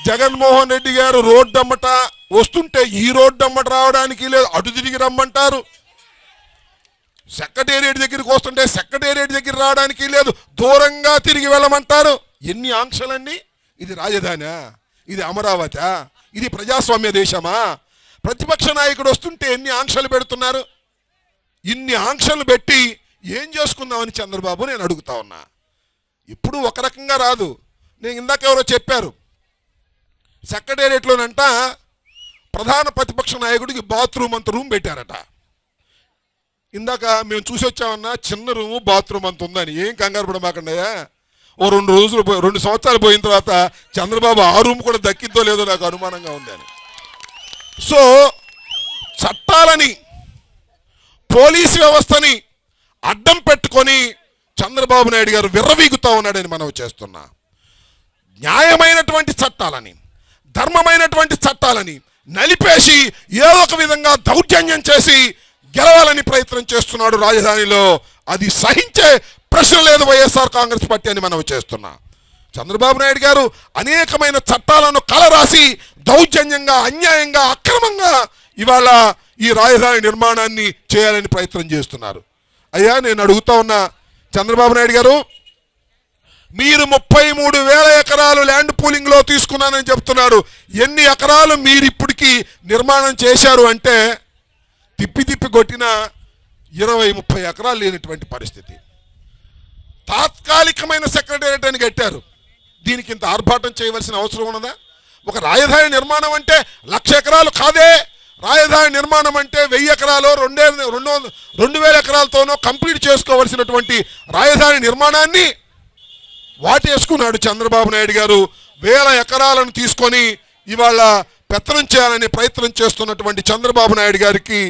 జగన్మోహన్ రెడ్డి గారు రోడ్డమ్మట వస్తుంటే ఈ రోడ్డమ్మట రావడానికి లేదు, అటు తిరిగి రమ్మంటారు. సెక్రటేరియట్ దగ్గరికి వస్తుంటే సెక్రటేరియట్ దగ్గర రావడానికి లేదు, దూరంగా తిరిగి వెళ్ళమంటారు. ఎన్ని ఆంక్షలన్నీ! ఇది రాజధానా? ఇది అమరావతి? ఇది ప్రజాస్వామ్య దేశమా? ప్రతిపక్ష నాయకుడు వస్తుంటే ఎన్ని ఆంక్షలు పెడుతున్నారు. ఇన్ని ఆంక్షలు పెట్టి ఏం చేసుకుందామని చంద్రబాబు నేను అడుగుతా ఉన్నా. ఇప్పుడు ఒక రకంగా రాదు. నేను ఇందాక ఎవరో చెప్పారు, సెక్రటేరియట్లోనంట ప్రధాన ప్రతిపక్ష నాయకుడికి బాత్రూమ్ అంత రూమ్ పెట్టారట. ఇందాక మేము చూసి వచ్చామన్నా, చిన్న రూము బాత్రూమ్ అంత ఉందని. ఏం కంగారు పడమాకండాయా, ఓ 2 సంవత్సరాలు పోయిన తర్వాత చంద్రబాబు ఆ రూమ్ కూడా దక్కిద్దో లేదో నాకు అనుమానంగా ఉంది అని. సో చట్టాలని, పోలీసు వ్యవస్థని అడ్డం పెట్టుకొని చంద్రబాబు నాయుడు గారు విర్రవీగుతూ ఉన్నాడని మనం చేస్తున్నా. న్యాయమైనటువంటి చట్టాలని, ధర్మమైనటువంటి చట్టాలని నలిపేసి ఏదో ఒక విధంగా దౌర్జన్యం చేసి గెలవాలని ప్రయత్నం చేస్తున్నాడు రాజధానిలో. అది సహించే ప్రశ్న లేదు వైఎస్ఆర్ కాంగ్రెస్ పార్టీ అని మనం చేస్తున్నా. చంద్రబాబు నాయుడు గారు అనేకమైన చట్టాలను కలరాసి దౌర్జన్యంగా, అన్యాయంగా, అక్రమంగా ఇవాళ ఈ రాజధాని నిర్మాణాన్ని చేయాలని ప్రయత్నం చేస్తున్నారు. అయ్యా, నేను అడుగుతా ఉన్నా చంద్రబాబు నాయుడు గారు, మీరు 33,000 ఎకరాలు ల్యాండ్ పూలింగ్లో తీసుకున్నానని చెప్తున్నారు. ఎన్ని ఎకరాలు మీరు ఇప్పటికీ నిర్మాణం చేశారు అంటే తిప్పి తిప్పి కొట్టిన 20-30 ఎకరాలు లేనటువంటి పరిస్థితి. తాత్కాలికమైన సెక్రటేరియట్ అని కట్టారు. దీనికి ఇంత ఆర్భాటం చేయవలసిన అవసరం ఉన్నదా? ఒక రాజధాని నిర్మాణం అంటే 1,00,000 ఎకరాలు కాదే. రాజధాని నిర్మాణం అంటే 1000 ఎకరాలు 2,000 ఎకరాలతోనో కంప్లీట్ చేసుకోవలసినటువంటి రాజధాని నిర్మాణాన్ని వాటేసుకున్నాడు చంద్రబాబు నాయుడు గారు. 1000 ఎకరాలను తీసుకొని ఇవాళ పెత్తనం చేయాలని ప్రయత్నం చేస్తున్నటువంటి చంద్రబాబు నాయుడు గారికి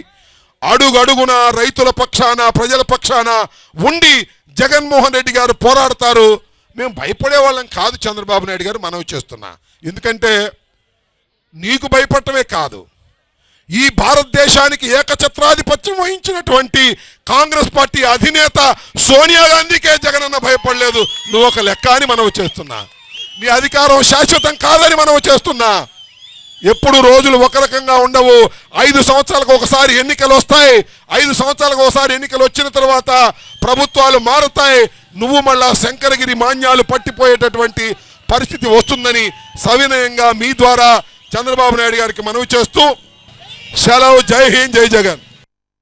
అడుగడుగున రైతుల పక్షాన, ప్రజల పక్షాన ఉండి జగన్మోహన్ రెడ్డి గారు పోరాడతారు. మేము భయపడే వాళ్ళం కాదు చంద్రబాబు నాయుడు గారు, మనవి చేస్తున్నా. ఎందుకంటే నీకు భయపడటమే కాదు, ఈ భారతదేశానికి ఏకఛత్రాధిపత్యం వహించినటువంటి కాంగ్రెస్ పార్టీ అధినేత సోనియా గాంధీకే జగనన్న భయపడలేదు. నువ్వు ఒక లెక్క అని మనవి చేస్తున్నా. నీ అధికారం శాశ్వతం కాదని మనవి చేస్తున్నా. ఎప్పుడు రోజులు ఒక రకంగా ఉండవు. 5 సంవత్సరాలకు ఒకసారి ఎన్నికలు వస్తాయి. 5 సంవత్సరాలకు ఒకసారి ఎన్నికలు వచ్చిన తర్వాత ప్రభుత్వాలు మారుతాయి. నువ్వు మళ్ళా శంకరగిరి మాన్యాలు పట్టిపోయేటటువంటి పరిస్థితి వస్తుందని సవినయంగా మీ ద్వారా చంద్రబాబు నాయుడు గారికి మనవి చేస్తూ సెలవు. జై హింద్, జై జగన్.